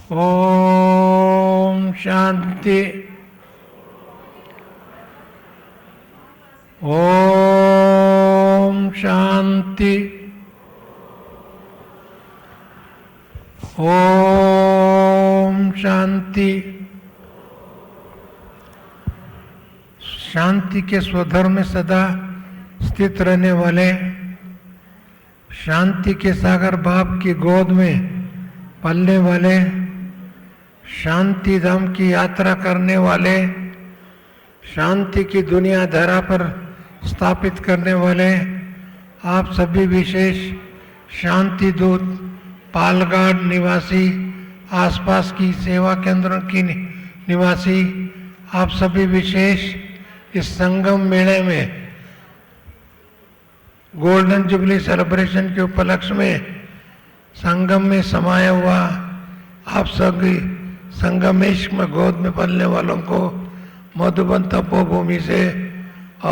ओम शांति। ओम शांति। ओम शांति। शांति के स्वधर्म में सदा स्थित रहने वाले, शांति के सागर बाप की गोद में पलने वाले, शांति धाम की यात्रा करने वाले, शांति की दुनिया धरा पर स्थापित करने वाले आप सभी विशेष शांति दूत, पालगाड़ निवासी, आसपास की सेवा केंद्रों की निवासी, आप सभी विशेष इस संगम मेले में गोल्डन जुबली सेलिब्रेशन के उपलक्ष्य में संगम में समाया हुआ आप सभी संगमेश में गोद में पलने वालों को मधुबन तपोभूमि से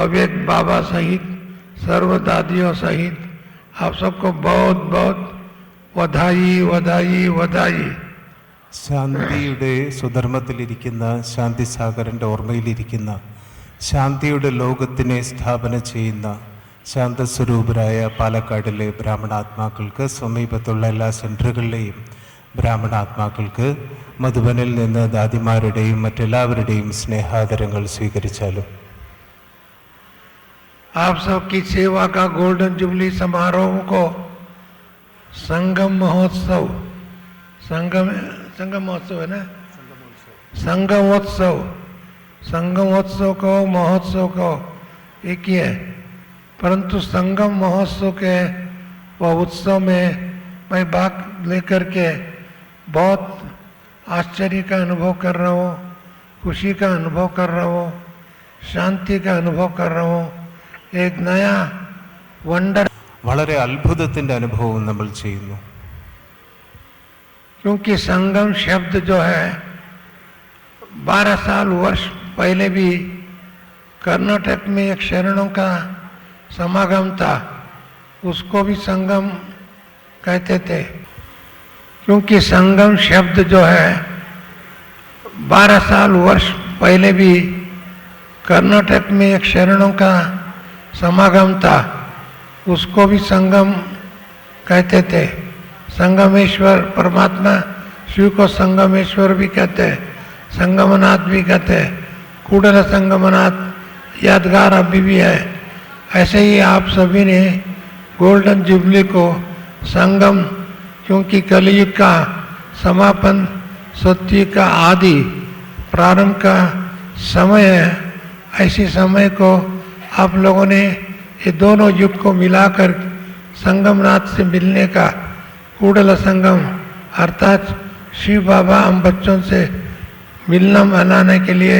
अव्यक्त बाबा सहित सर्व दादियों सहित आप सबको बहुत बहुत വധായി വധായി വധായി. ശാന്തിയുടെ സുധർമ്മത്തിലിരിക്കുന്ന, ശാന്തി സാഗരൻ്റെ ഓർമ്മയിലിരിക്കുന്ന, ശാന്തിയുടെ ലോകത്തിനെ സ്ഥാപന ചെയ്യുന്ന ശാന്തസ്വരൂപരായ പാലക്കാടിലെ ബ്രാഹ്മണാത്മാക്കൾക്ക്, സമീപത്തുള്ള എല്ലാ സെൻറ്ററുകളിലെയും ബ്രാഹ്മണാത്മാക്കൾക്ക് മധുബനിൽ നിന്ന് ദാദിമാരുടെയും മറ്റെല്ലാവരുടെയും സ്നേഹാദരങ്ങൾ സ്വീകരിച്ചാലും. आप सबकी सेवा का गोल्डन जुबली समारोह को संगम महोत्सव, संगम महोत्सव है ना, संगमोत्सव को महोत्सव को एक ही है, परंतु संगम महोत्सव के वह उत्सव में मैं भाग लेकर के बहुत आश्चर्य का अनुभव कर रहा हूँ, खुशी का अनुभव कर रहा हूँ, शांति का अनुभव कर रहा हूँ. एक नया वंडर, വളരെ അത്ഭുതത്തിൻ്റെ അനുഭവവും നമ്മൾ ചെയ്യുന്നു. क्योंकि संगम शब्द जो है 12 साल वर्ष पहले भी कर्नाटक में एक शरणों का समागम था, उसको भी संगम कहते थे. क्योंकि संगम शब्द जो है 12 साल वर्ष पहले भी कर्नाटक में एक शरणों का समागम था, उसको भी संगम कहते थे. संगमेश्वर परमात्मा शिव को संगमेश्वर भी कहते हैं, संगमनाथ भी कहते हैं, कूडल संगमनाथ यादगार अभी भी है. ऐसे ही आप सभी ने गोल्डन जुबली को संगम, क्योंकि कलयुग का समापन, सत्य का आदि, प्रारंभ का समय है, ऐसी समय को आप लोगों ने ये दोनों युग को मिलाकर संगमनाथ से मिलने का, कूडल संगम अर्थात शिव बाबा हम बच्चों से मिलना मनाने के लिए,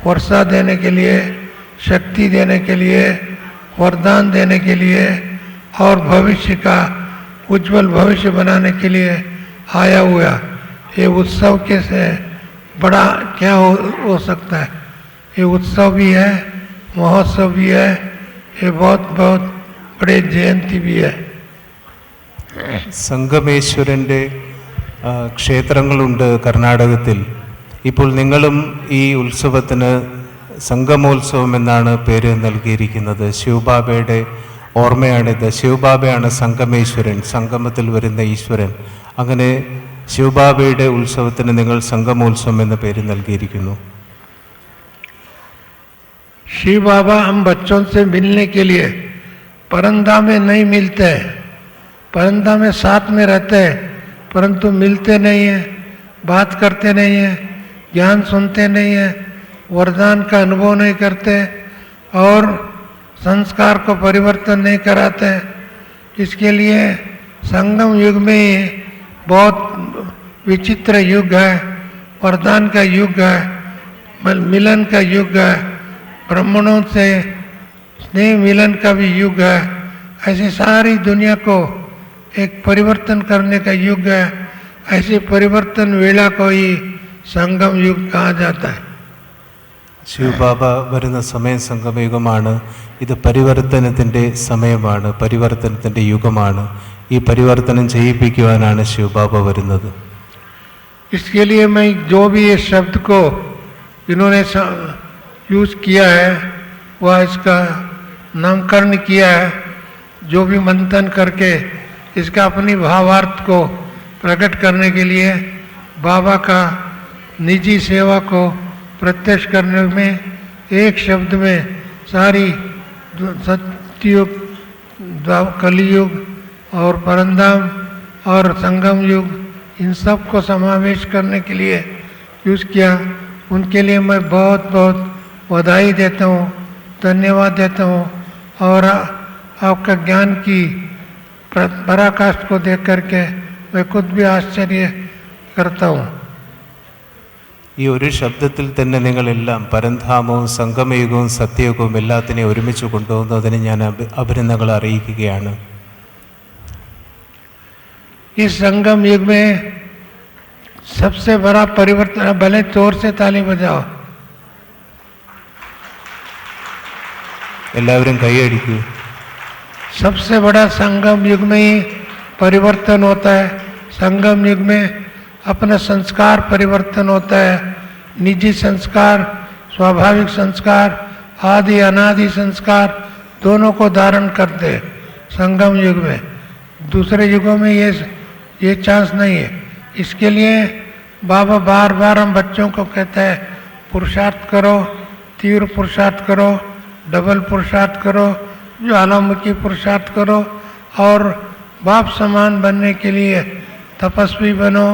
वर्षा देने के लिए, शक्ति देने के लिए, वरदान देने के लिए और भविष्य का उज्जवल भविष्य बनाने के लिए आया हुआ ये उत्सव कैसे बड़ा क्या हो सकता है. ये उत्सव भी है, महोत्सव भी है, ये बहुत बहुत बड़े जयंती भी है. സംഗമേശ്വരൻ്റെ ക്ഷേത്രങ്ങളുണ്ട് കർണാടകത്തിൽ. ഇപ്പോൾ നിങ്ങളും ഈ ഉത്സവത്തിന് സംഗമോത്സവം എന്നാണ് പേര് നൽകിയിരിക്കുന്നത്. ശിവബാബയുടെ ഓർമ്മയാണിത്. ശിവബാബയാണ് സംഗമേശ്വരൻ, സംഗമത്തിൽ വരുന്ന ഈശ്വരൻ. അങ്ങനെ ശിവബാബയുടെ ഉത്സവത്തിന് നിങ്ങൾ സംഗമോത്സവം എന്ന പേര് നൽകിയിരിക്കുന്നു. शिव बाबा हम बच्चों से मिलने के लिए परंदा में नहीं मिलते, परंदा में साथ में रहते हैं, परंतु मिलते नहीं हैं, बात करते नहीं हैं, ज्ञान सुनते नहीं हैं, वरदान का अनुभव नहीं करते और संस्कार को परिवर्तन नहीं कराते. इसके लिए संगम युग में बहुत विचित्र युग है, वरदान का युग है, मिलन का युग है, ब्राह्मणों से स्नेह मिलन का भी युग है. ऐसी सारी दुनिया को एक परिवर्तन करने का युग है. ऐसी परिवर्तन वेला को ही संगम युग कहा जाता है. ശിവബാബ വരുന്ന സമയം സംഗമയുഗമാണ്. ഇത് പരിവർത്തനത്തിൻ്റെ സമയമാണ്, പരിവർത്തനത്തിൻ്റെ യുഗമാണ്. ഈ പരിവർത്തനം ചെയ്യിപ്പിക്കുവാനാണ് ശിവബാബ വരുന്നത്. इसके लिए मैं जो भी इस शब्द को इन्होंने यूज किया है वह इसका नामकरण किया है, जो भी मंथन करके इसका अपनी भावार्थ को प्रकट करने के लिए बाबा का निजी सेवा को प्रत्यक्ष करने में एक शब्द में सारी सत्ययुग, कलियुग और परमधाम और संगम युग इन सब को समावेश करने के लिए यूज़ किया। उनके लिए मैं बहुत बहुत बधाई देता हूँ, धन्यवाद देता हूँ। और आपका ज्ञान की पराकाष्ठ को देख करके मैं खुद भी आश्चर्य करता हूँ। ഈ ഒരു ശബ്ദത്തിൽ തന്നെ നിങ്ങളെല്ലാം പരന്ധാമവും സംഗമയുഗവും സത്യയുഗവും എല്ലാത്തിനെയും ഒരുമിച്ച് കൊണ്ടുപോകുന്നതിന് ഞാൻ അഭിനന്ദനങ്ങൾ അറിയിക്കുകയാണ്. इस संगम युग में सबसे बड़ा परिवर्तन, भले जोर से ताली बजाओ, എല്ലാവരും കൈയടിക്കൂ. सबसे बड़ा संगम युग में ही परिवर्तन होता है। संगम युग में अपना संस्कार परिवर्तन होता है। निजी संस्कार, स्वाभाविक संस्कार, आदि अनादि संस्कार दोनों को धारण करते हैं संगम युग में। दूसरे युगों में ये चांस नहीं है। इसके लिए बाबा बार बार हम बच्चों को कहते हैं पुरुषार्थ करो, तीव्र पुरुषार्थ करो, डबल पुरुषार्थ करो, ज्वालामुखी पुरुषार्थ करो और बाप समान बनने के लिए तपस्वी बनो,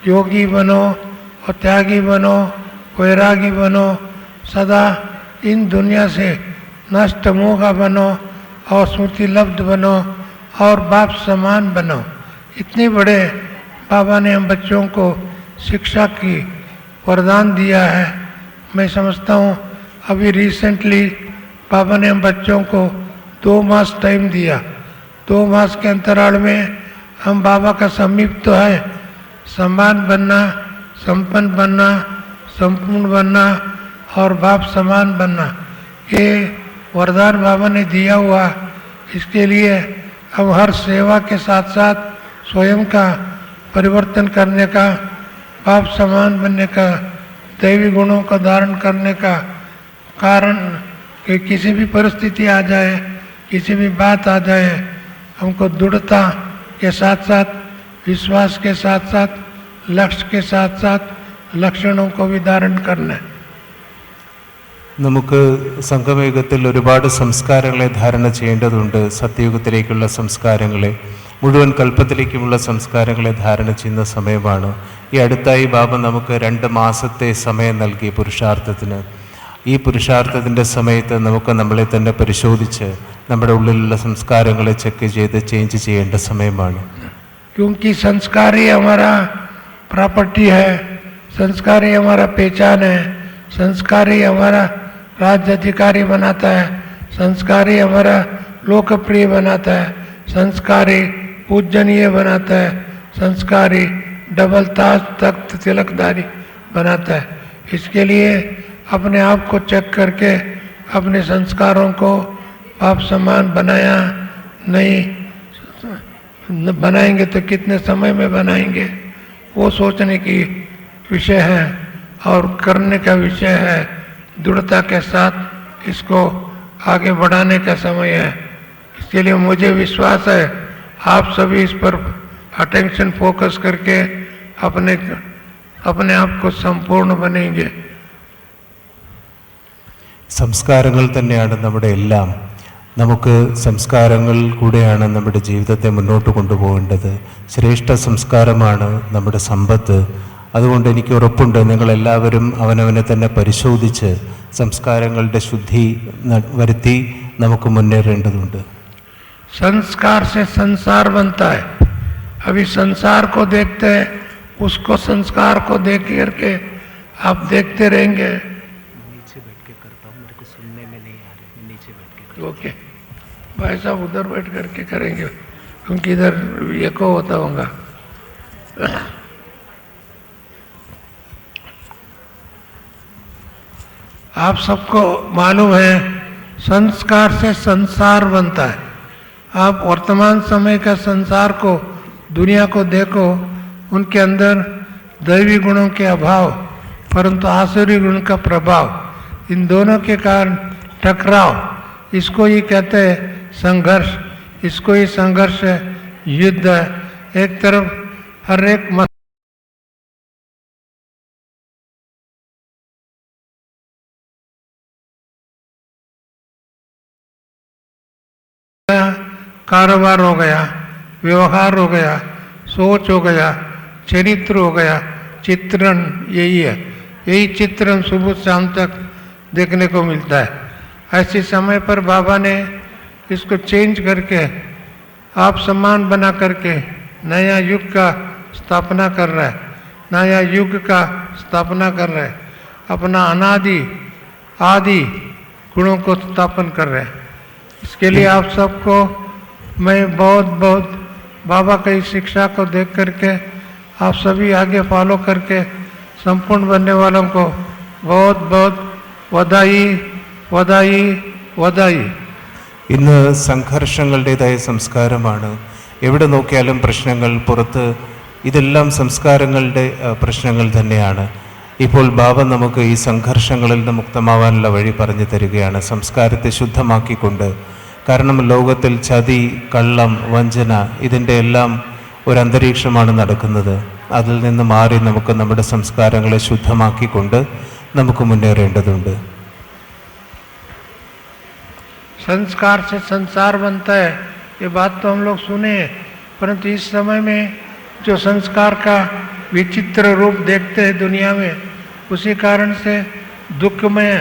योगी बनो और त्यागी बनो, वैरागी बनो, सदा इन दुनिया से नष्ट मोह बनो और स्मृति लब्ध बनो और बाप समान बनो। इतने बड़े बाबा ने हम बच्चों को शिक्षा की वरदान दिया है। मैं समझता हूँ अभी रिसेंटली बाबा ने हम बच्चों को 2 मास टाइम दिया। 2 मास के अंतराल में हम बाबा का समीप तो है, समान बनना, संपन्न बनना, संपूर्ण बनना और बाप समान बनना, ये वरदान बाबा ने दिया हुआ। इसके लिए अब हर सेवा के साथ साथ स्वयं का परिवर्तन करने का, बाप समान बनने का, दैवी गुणों का धारण करने का कारण कि किसी भी परिस्थिति आ जाए, किसी भी बात आ जाए, हमको दृढ़ता के साथ साथ, विश्वास के साथ साथ, लक्ष्य के साथ साथ लक्षणों को भी धारण करना है. നമുക്ക് സംഗമയുഗത്തിൽ ഒരുപാട് സംസ്കാരങ്ങളെ ധാരണ ചെയ്യേണ്ടതുണ്ട്. സത്യയുഗത്തിലേക്കുള്ള സംസ്കാരങ്ങളെ, മുഴുവൻ കൽപ്പത്തിലേക്കുമുള്ള സംസ്കാരങ്ങളെ ധാരണ ചെയ്യുന്ന സമയമാണ്. ഈ അടുത്തായി ബാബ നമുക്ക് 2 മാസത്തെ സമയം നൽകി പുരുഷാർത്ഥത്തിന്. ഈ പുരുഷാർത്ഥത്തിൻ്റെ സമയത്ത് നമുക്ക് നമ്മളെ തന്നെ പരിശോധിച്ച് നമ്മുടെ ഉള്ളിലുള്ള സംസ്കാരങ്ങളെ ചെക്ക് ചെയ്ത് ചേഞ്ച് ചെയ്യേണ്ട സമയമാണ്. क्योंकि संस्कार ही हमारा प्रॉपर्टी है, संस्कार ही हमारा पहचान है, संस्कार ही हमारा राज्य अधिकारी बनाता है, संस्कार ही हमारा लोकप्रिय बनाता है, संस्कार ही पूजनीय बनाता है, संस्कार ही डबल ताज तख्त तिलकदारी बनाता है. इसके लिए अपने आप को चेक करके अपने संस्कारों को आप समान बनाया नहीं, बनाएंगे तो कितने समय में बनाएंगे, वो सोचने की विषय है और करने का विषय है. दृढ़ता के साथ इसको आगे बढ़ाने का समय है. इसके लिए मुझे विश्वास है आप सभी इस पर अटेंशन फोकस करके अपने आप को संपूर्ण बनेंगे. സംസ്കാരങ്ങൾ തന്നെയാണ് നമ്മുടെ എല്ലാം. നമുക്ക് സംസ്കാരങ്ങൾ കൂടെയാണ് നമ്മുടെ ജീവിതത്തെ മുന്നോട്ട് കൊണ്ടുപോകേണ്ടത്. ശ്രേഷ്ഠ സംസ്കാരമാണ് നമ്മുടെ സമ്പത്ത്. അതുകൊണ്ട് എനിക്ക് ഉറപ്പുണ്ട് നിങ്ങളെല്ലാവരും അവനവനെ തന്നെ പരിശോധിച്ച് സംസ്കാരങ്ങളുടെ ശുദ്ധി വരുത്തി നമുക്ക് മുന്നേറേണ്ടതുണ്ട്. संस्कार से संसार बनता है. अभी संसार को देखते हैं, उसको संस्कार को देख करके आप देखते रहेंगे. नीचे बैठ के करता हूँ, मेरे को सुनने में नहीं आ रहा है, नीचे बैठ के. ओके, भाई साहब उधर बैठ करके करेंगे क्योंकि इधर एको होता होगा. आप सबको मालूम है संस्कार से संसार बनता है. आप वर्तमान समय का संसार को, दुनिया को देखो, उनके अंदर दैवी गुणों के अभाव परंतु आसुरी गुण का प्रभाव, इन दोनों के कारण टकराव, इसको ही कहते हैं संघर्ष, इसको ही संघर्ष है, युद्ध है। एक तरफ हर एक कारोबार हो गया, व्यवहार हो गया, सोच हो गया, चरित्र हो गया, चित्रण यही है। यही चित्रण सुबह शाम तक देखने को मिलता है। ऐसे समय पर बाबा ने इसको चेंज करके आप सम्मान बना करके नया युग का स्थापना कर रहा है, नया युग का स्थापना कर रहा है, अपना अनादि आदि गुणों को स्थापन कर रहे हैं। इसके लिए आप सबको मैं बहुत बहुत बाबा की शिक्षा को देख करके आप सभी आगे फॉलो करके संपूर्ण बनने वालों को बहुत बहुत वधाई वधाई वधाई। ഇന്ന് സംഘർഷങ്ങളുടേതായ സംസ്കാരമാണ്. എവിടെ നോക്കിയാലും പ്രശ്നങ്ങൾ, പുറത്ത് ഇതെല്ലാം സംസ്കാരങ്ങളുടെ പ്രശ്നങ്ങൾ തന്നെയാണ്. ഇപ്പോൾ ബാബ നമുക്ക് ഈ സംഘർഷങ്ങളിൽ നിന്ന് മുക്തമാവാനുള്ള വഴി പറഞ്ഞു തരികയാണ്, സംസ്കാരത്തെ ശുദ്ധമാക്കിക്കൊണ്ട്. കാരണം ലോകത്തിൽ ചതി, കള്ളം, വഞ്ചന ഇതിൻ്റെ എല്ലാം ഒരു അന്തരീക്ഷമാണ് നടക്കുന്നത്. അതിൽ നിന്ന് മാറി നമുക്ക് നമ്മുടെ സംസ്കാരങ്ങളെ ശുദ്ധമാക്കിക്കൊണ്ട് നമുക്ക് മുന്നേറേണ്ടതുണ്ട്. संस्कार से संसार बनता है, ये बात तो हम लोग सुने हैं, परंतु इस समय में जो संस्कार का विचित्र रूप देखते हैं दुनिया में, उसी कारण से दुखमय,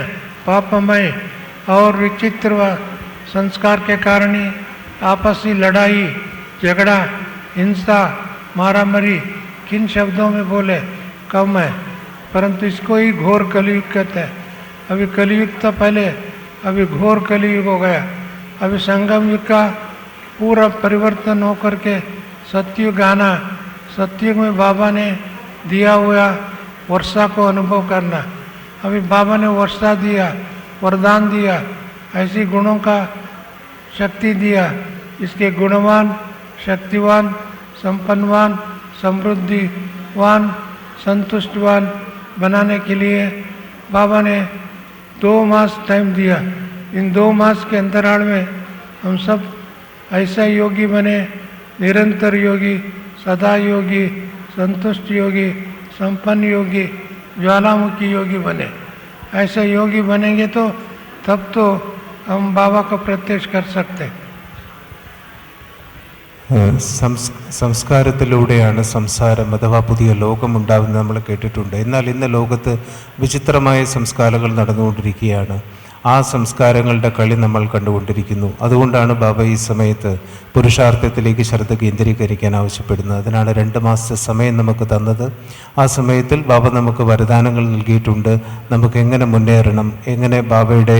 पापमय और विचित्र संस्कार के कारण ही आपसी लड़ाई, झगड़ा, हिंसा, मारामारी किन शब्दों में बोले कम है, परंतु इसको ही घोर कलयुग कहते हैं। अभी कलयुग तो पहले, अभी घोर कलयुग हो गया। अभी संगम युग का पूरा परिवर्तन हो करके सतयुग आना, सतयुग में बाबा ने दिया हुआ वर्षा को अनुभव करना। अभी बाबा ने वर्षा दिया, वरदान दिया, ऐसी गुणों का शक्ति दिया। इसके गुणवान, शक्तिवान, संपन्नवान, समृद्धिवान, संतुष्टवान बनाने के लिए बाबा ने 2 मास टाइम दिया। इन 2 मास के अंतराल में हम सब ऐसा योगी बने, निरंतर योगी, सदा योगी, संतुष्ट योगी, संपन्न योगी, ज्वालामुखी योगी बने। ऐसे योगी बनेंगे तो तब तो हम बाबा को प्रत्यक्ष कर सकते हैं। സംസ്കാരത്തിലൂടെയാണ് സംസാരം അഥവാ പുതിയ ലോകമുണ്ടാകുന്നത് നമ്മൾ കേട്ടിട്ടുണ്ട്. എന്നാൽ ഇന്ന് ലോകത്ത് വിചിത്രമായ സംസ്കാരങ്ങൾ നടന്നുകൊണ്ടിരിക്കുകയാണ്. ആ സംസ്കാരങ്ങളുടെ കളി നമ്മൾ കണ്ടുകൊണ്ടിരിക്കുന്നു. അതുകൊണ്ടാണ് ബാബ ഈ സമയത്ത് പുരുഷാർത്ഥത്തിലേക്ക് ശ്രദ്ധ കേന്ദ്രീകരിക്കാൻ ആവശ്യപ്പെടുന്നത്. അതിനാണ് 2 മാസത്തെ സമയം നമുക്ക് തന്നത്. ആ സമയത്തിൽ ബാബ നമുക്ക് വരദാനങ്ങൾ നൽകിയിട്ടുണ്ട്. നമുക്ക് എങ്ങനെ മുന്നേറണം, എങ്ങനെ ബാബയുടെ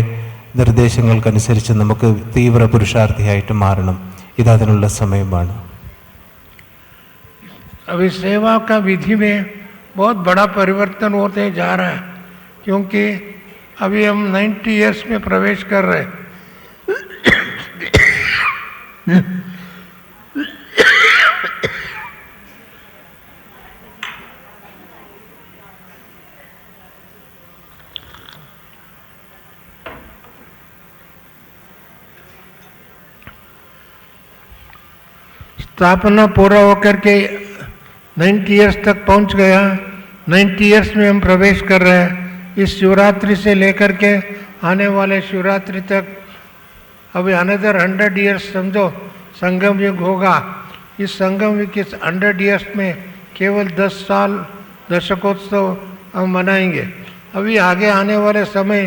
നിർദ്ദേശങ്ങൾക്കനുസരിച്ച് നമുക്ക് തീവ്ര പുരുഷാർത്ഥിയായിട്ട് മാറണം, ഇതതിനുള്ള സമയമാണ്. अभी सेवा का विधि में बहुत बड़ा परिवर्तन होते जा रहा है, क्योंकि अभी हम 90 इयर्स में प्रवेश कर रहे हैं। स्थापना पूरा होकर के 90 इयर्स तक पहुंच गया। 90 इयर्स में हम प्रवेश कर रहे हैं। इस शिवरात्रि से लेकर के आने वाले शिवरात्रि तक अभी अनदर 100 इयर्स समझो संगम युग होगा। इस संगम युग के 100 इयर्स में केवल 10 साल दशकोत्सव हम मनाएंगे। अभी आगे आने वाले समय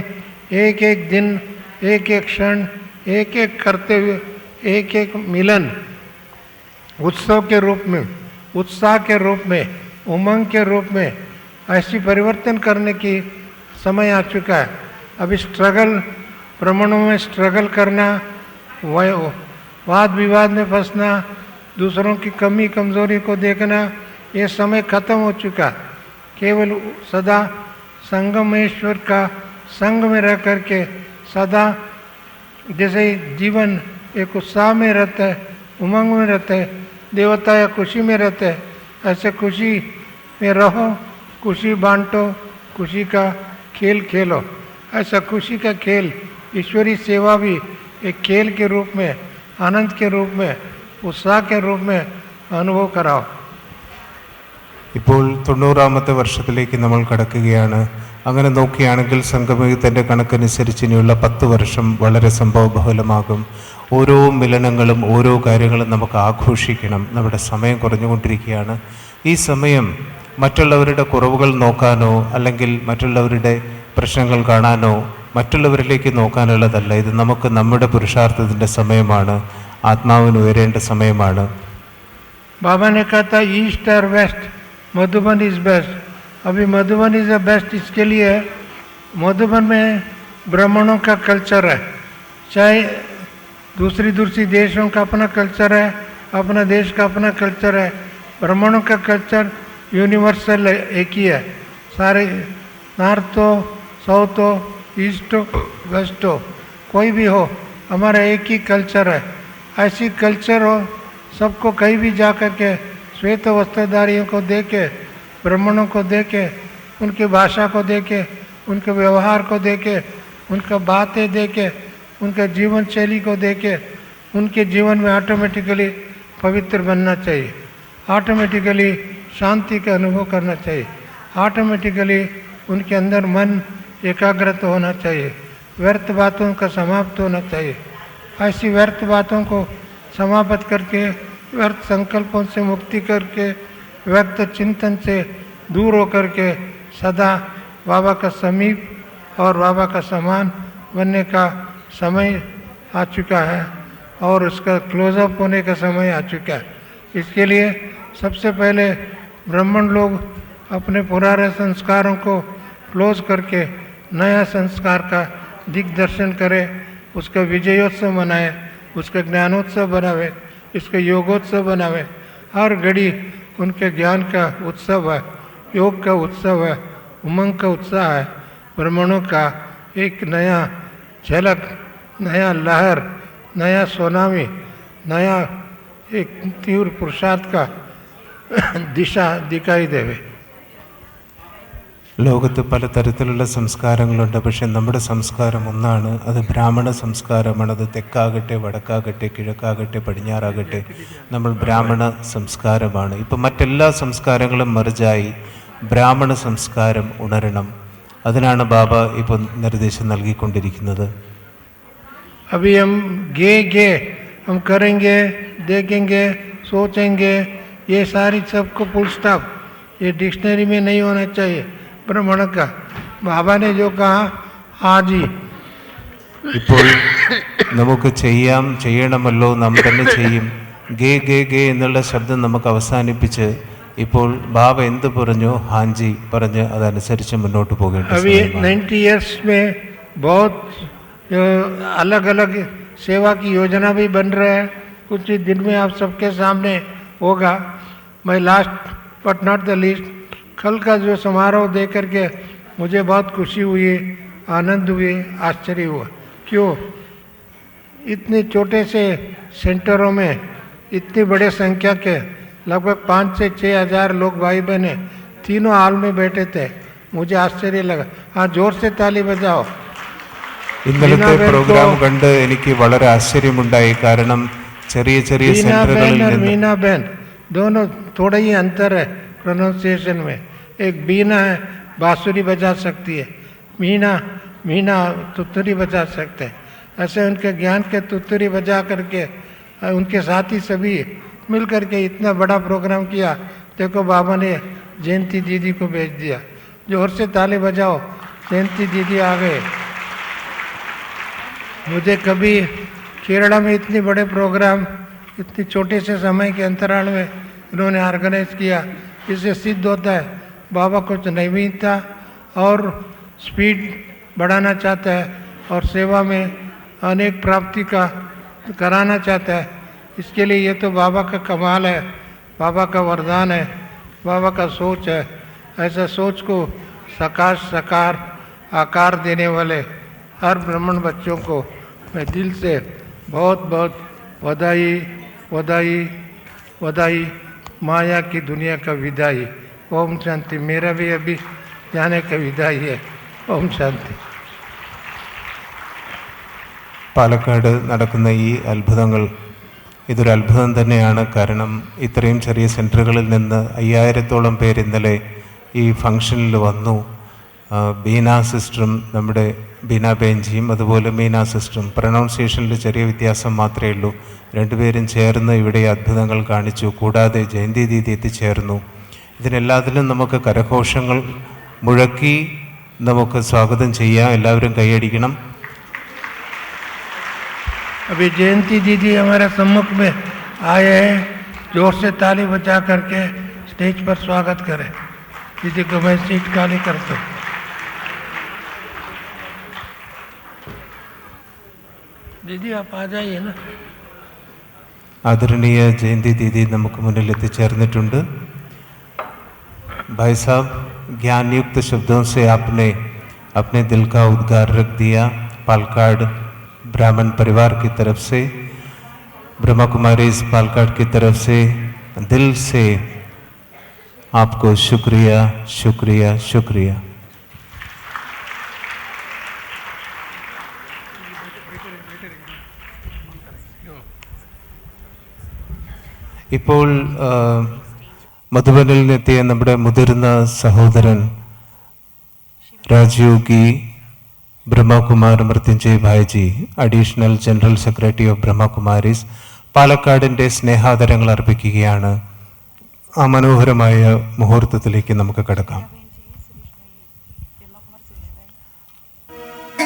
एक एक दिन, एक एक क्षण, एक एक करते हुए एक एक मिलन उत्सव के रूप में, उत्साह के रूप में, उमंग के रूप में ऐसी परिवर्तन करने की समय आ चुका है। अभी स्ट्रगल, प्रमाणों में स्ट्रगल करना, वाद विवाद में फंसना, दूसरों की कमी कमजोरी को देखना, ये समय खत्म हो चुका। केवल सदा संगमेश्वर का संग में रह करके सदा जैसे जीवन एक उत्साह में रहता है, उमंग में रहते हैं, देवता या खुशी में रहते हैं, ऐसे खुशी में रहो, खुशी बांटो, खुशी का खेल खेलो। ऐसा खुशी का खेल, ईश्वरीय सेवा भी एक खेल के रूप में, आनंद के रूप में, उत्साह के रूप में अनुभव कराओ। ഇപ്പോൾ 90ാമത്തെ വർഷത്തിലേക്ക് നമ്മൾ കടക്കുകയാണ്. അങ്ങനെ നോക്കുകയാണെങ്കിൽ സംഗമയുഗത്തിൻ്റെ കണക്കനുസരിച്ച് ഇനിയുള്ള 10 വർഷം വളരെ സംഭവബഹുലമാകും. ഓരോ മിലനങ്ങളും ഓരോ കാര്യങ്ങളും നമുക്ക് ആഘോഷിക്കണം. നമ്മുടെ സമയം കുറഞ്ഞുകൊണ്ടിരിക്കുകയാണ്. ഈ സമയം മറ്റുള്ളവരുടെ കുറവുകൾ നോക്കാനോ അല്ലെങ്കിൽ മറ്റുള്ളവരുടെ പ്രശ്നങ്ങൾ കാണാനോ മറ്റുള്ളവരിലേക്ക് നോക്കാനുള്ളതല്ല. ഇത് നമുക്ക് നമ്മുടെ പുരുഷാർത്ഥത്തിൻ്റെ സമയമാണ്, ആത്മാവിന് ഉയരേണ്ട സമയമാണ്. बाबा ने कहा था ईस्ट और वेस्ट, मधुबन इज बेस्ट। अभी मधुबन इज द बेस्ट, इसके लिए मधुबन में ब्राह्मणों का कल्चर है। चाहे दूसरी देशों का अपना कल्चर है, अपना देश का अपना कल्चर है। ब्राह्मणों का कल्चर यूनिवर्सल एक ही है। सारे नॉर्थ हो, साउथ हो, ईस्ट हो, वेस्ट हो, कोई भी हो, हमारा एक ही कल्चर है। ऐसी कल्चर हो, सबको कहीं भी जा कर के श्वेत वस्त्रधारियों को देखे, ब्राह्मणों को देखे, उनकी भाषा को देखे, उनके व्यवहार को देखे, उनका बातें देखे, उनका जीवन शैली को देखे, उनके जीवन में ऑटोमेटिकली पवित्र बनना चाहिए, ऑटोमेटिकली शांति का अनुभव करना चाहिए, ऑटोमेटिकली उनके अंदर मन एकाग्रत होना चाहिए, व्यर्थ बातों का समाप्त होना चाहिए। ऐसी व्यर्थ बातों को समाप्त करके, व्यर्थ संकल्पों से मुक्ति करके, व्यर्थ चिंतन से दूर होकर के सदा बाबा का समीप और बाबा का समान बनने का समय आ चुका है और उसका क्लोजअप होने का समय आ चुका है। इसके लिए सबसे पहले ब्राह्मण लोग अपने पुराने संस्कारों को क्लोज करके नया संस्कार का दिग्दर्शन करें, उसका विजयोत्सव मनाए, उसका ज्ञानोत्सव बनावे, इसका योगोत्सव बनावे। हर घड़ी उनके ज्ञान का उत्सव है, योग का उत्सव है, उमंग का उत्साह है। ब्राह्मणों का एक नया झलक, नया लहर, नया सोनामी, नया एक तीव्र पुरुषार्थ का दिशा दिखाई देवे। ലോകത്ത് പലതരത്തിലുള്ള സംസ്കാരങ്ങളുണ്ട്. പക്ഷെ നമ്മുടെ സംസ്കാരം ഒന്നാണ്. അത് ബ്രാഹ്മണ സംസ്കാരമാണ്. അത് തെക്കാകട്ടെ, വടക്കാകട്ടെ, കിഴക്കാകട്ടെ, പടിഞ്ഞാറാകട്ടെ, നമ്മൾ ബ്രാഹ്മണ സംസ്കാരമാണ്. ഇപ്പം മറ്റെല്ലാ സംസ്കാരങ്ങളും മറിച്ചായി ബ്രാഹ്മണ സംസ്കാരം ഉണരണം. അതിനാണ് ബാബ ഇപ്പോൾ നിർദ്ദേശം നൽകിക്കൊണ്ടിരിക്കുന്നത്. अभी हम गे हम करेंगे, देखेंगे, सोचेंगे, ये सारी सबको फुल स्टॉप, ये डिक्शनरी में नहीं होना चाहिए। ब्राह्मण का बाबा ने जो कहा आज ही ഇപ്പോൾ നമുക്ക് ചെയ്യണമല്ലോ, നാം തന്നെ ചെയ്യും. ഗേ എന്നുള്ള ശബ്ദം നമുക്ക് അവസാനിപ്പിച്ച് ഇപ്പോൾ ബാബ എന്ത് പറഞ്ഞു, ഹാഞ്ചി പറഞ്ഞ് അതനുസരിച്ച് മുന്നോട്ട് പോകേണ്ട अभी 90 ईयर्स में बहुत अलग अलग सेवा की योजना भी बन रहा है। कुछ ही दिन में आप सबके सामने होगा। मैं last but not the least, कल का जो समारोह देख करके मुझे बहुत खुशी हुई, आनंद हुई, आश्चर्य हुआ। क्यों? इतने छोटे से सेंटरों में इतनी बड़े संख्या के लगभग 5 से 6 हज़ार लोग भाई बहने तीनों हाल में बैठे थे। मुझे आश्चर्य लगा। हाँ, जोर से ताली बजाओ। ഇന്നലത്തെ പ്രോഗ്രാം കണ്ട് എനിക്ക് വളരെ ആശ്ചര്യമുണ്ടായി. കാരണം ചെറിയ സെന്ററുകളിൽ നിന്ന് मीना बहन दोनों थोड़ा ही अंतर है प्रोनाउंसिएशन में। एक बीना है, बांसुरी बजा सकती है, मीना तुतरी बजा सकते हैं। ऐसे उनके ज्ञान के तुतरी बजा करके उनके साथी सभी मिल करके इतना बड़ा प्रोग्राम किया। देखो बाबा ने जयंती दीदी को भेज दिया। जोर से ताली बजाओ, जयंती दीदी आ गए। मुझे कभी केरला में इतने बड़े प्रोग्राम इतने छोटे से समय के अंतराल में इन्होंने ऑर्गेनाइज किया। इससे सिद्ध होता है बाबा कुछ नवीनता और स्पीड बढ़ाना चाहता है और सेवा में अनेक प्राप्ति का कराना चाहता है। इसके लिए ये तो बाबा का कमाल है, बाबा का वरदान है, बाबा का सोच है। ऐसा सोच को साकार आकार देने वाले हर ब्राह्मण बच्चों को मैं दिल से बहुत बहुत बधाई। माया की दुनिया का विदाई। ओम शांति। मेरा भी अभी जाने का विदाई है। ओम शांति। പാലക്കാട് നടക്കുന്ന ഈ അത്ഭുതങ്ങൾ ഇതൊരു അത്ഭുതം തന്നെയാണ്. കാരണം ഇത്രയും ചെറിയ സെൻറ്ററുകളിൽ നിന്ന് 5000-ഓളം പേര് ഇന്നലെ ഈ ഫംഗ്ഷനിൽ വന്നു. ബീന സിസ്റ്ററും നമ്മുടെ ബീന ബെഞ്ചിയും അതുപോലെ മീന സിസ്റ്ററും പ്രൊനൗൺസിയേഷനിൽ ചെറിയ വ്യത്യാസം മാത്രമേ ഉള്ളൂ. രണ്ടുപേരും ചേർന്ന് ഇവിടെ അത്ഭുതങ്ങൾ കാണിച്ചു. കൂടാതെ ജയന്തി ദീദി എത്തിച്ചേർന്നു. ഇതിനെല്ലാത്തിനും നമുക്ക് കരഘോഷങ്ങൾ മുഴക്കി നമുക്ക് സ്വാഗതം ചെയ്യാം. എല്ലാവരും കൈയടിക്കണം. अभी जयंती दीदी हमारे सम्मुख में आए हैं। जोर से ताली बजा करके स्टेज पर स्वागत करें। दीदी को मैं सीट खाली करता हूँ। दीदी आप आ जाइए ना। ആദരണീയ ജയന്തി ദീദി നമുക്ക് മുന്നിൽ എത്തിച്ചേർന്നിട്ടുണ്ട്. भाई साहब, ज्ञान युक्त शब्दों से आपने अपने दिल का उद्गार रख दिया. पालकाड ब्राह्मण परिवार की तरफ से, ब्रह्मा कुमारी इस पालकाड की तरफ से दिल से आपको शुक्रिया शुक्रिया शुक्रिया. ഇപ്പോൾ മധുബനിൽ നിന്നെത്തിയ നമ്മുടെ മുതിർന്ന സഹോദരൻ രാജയോഗി Brahmakumar Mrityunjay Bhaiji, additional general secretary of Brahma Kumaris, പാലക്കാടിൻ്റെ സ്നേഹാദരങ്ങൾ അർപ്പിക്കുകയാണ്. ആ മനോഹരമായ മുഹൂർത്തത്തിലേക്ക് നമുക്ക് കടക്കാം.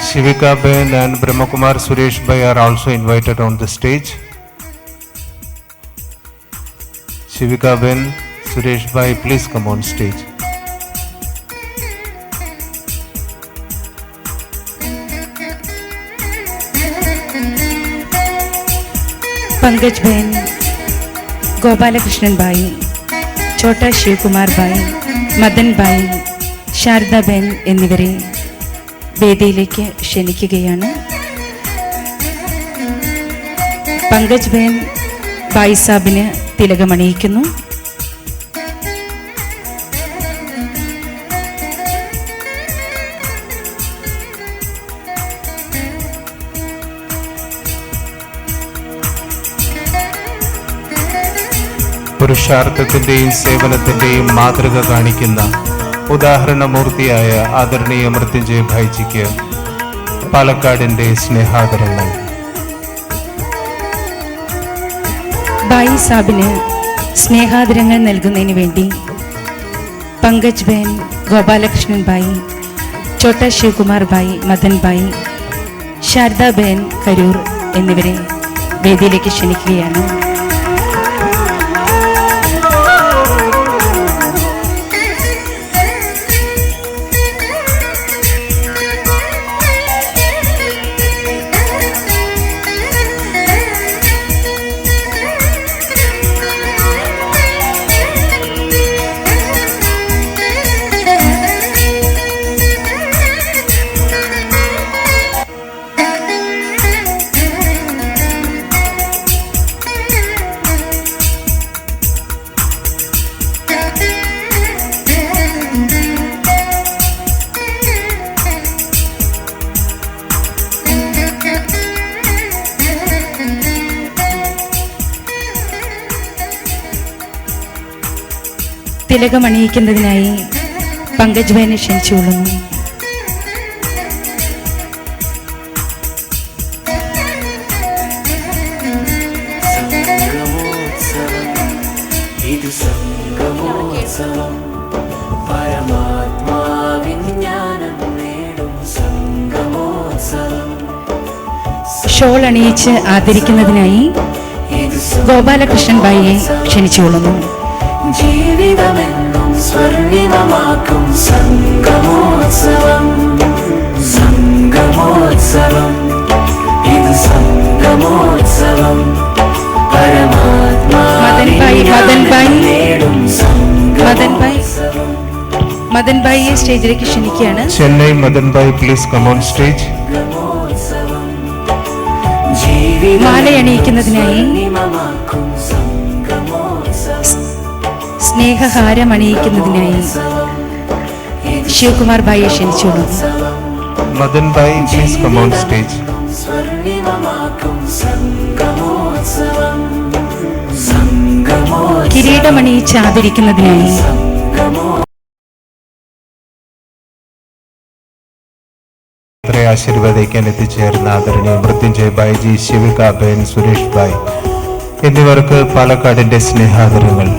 Shivika Ben and Brahmakumar Suresh Bhai are also invited on the stage. Shivika Ben, Suresh Bhai, please come on stage. Pankaj बहन, गोपालकृष्णन भाई, छोटा शिव कुमार भाई, മദൻ ഭായി, ശാരദ ബെൻ എന്നിവരെ വേദിയിലേക്ക് ക്ഷണിക്കുകയാണ്. പങ്കജ് ബെൻ ഭായി സാബിന് തിലകമണിയിക്കുന്നു. പുരുഷാർത്ഥത്തിൻ്റെയും സേവനത്തിൻ്റെയും മാതൃക കാണിക്കുന്ന ഉദാഹരണമൂർത്തിയായ ആദരണീയ മൃത്യുഞ്ജയ് ഭായ്ജിക്ക് പാലക്കാടിൻ്റെ സ്നേഹാദരങ്ങൾ. ഭായി സാബിന് സ്നേഹാദരങ്ങൾ നൽകുന്നതിന് വേണ്ടി പങ്കജ് ബെൻ, ഗോപാലകൃഷ്ണൻ ഭായി, ചോട്ടാ ശിവകുമാർ ഭായി, മദൻ ഭായി, ശാരദ ബെൻ കരൂർ എന്നിവരെ വേദിയിലേക്ക് ക്ഷണിക്കുകയാണ്. തിലകമണിയിക്കുന്നതിനായി പങ്കജ് ബെനെ ക്ഷണിച്ചുകൊള്ളുന്നു. ഷോൾ അണിയിച്ച് ആദരിക്കുന്നതിനായി ഗോപാലകൃഷ്ണൻ ഭായിയെ ക്ഷണിച്ചുകൊള്ളുന്നു. ജീവിതമെന്നും സ്വർണിമമാക്കും സംഗമോത്സവം, സംഗമോത്സവം, ഇത് സംഗമോത്സവം, മദൻ ഭായിയെ സ്റ്റേജിലേക്ക് ക്ഷണിക്കുകയാണ്. Chennai Madan Bhai, please come on stage. മാല അണിയിക്കുന്നതിനായി സ്നേഹഹാരം അണിയിക്കുന്നതിനായി ശിവകുമാർ ഭായിയെ ക്ഷണിച്ചുകൊള്ളുന്നു. Madan Bhai, please come on stage. സ്വർണിമമാക്കും സംഗമോത്സവം സംഗമോത്സവം കിരീടമണിയിച്ച് ആദരിക്കുന്നതിനായി ഇത്രേ ആശീർവദിക്കാൻ എത്തിച്ചേർന്ന ആദരണീയ മൃത്യുഞ്ജയ് ഭായ്ജി, ശിവിക ബെൻ, സുരേഷ് ഭായ് എന്നിവർക്ക് പാലക്കാടിന്റെ സ്നേഹാദരങ്ങൾ.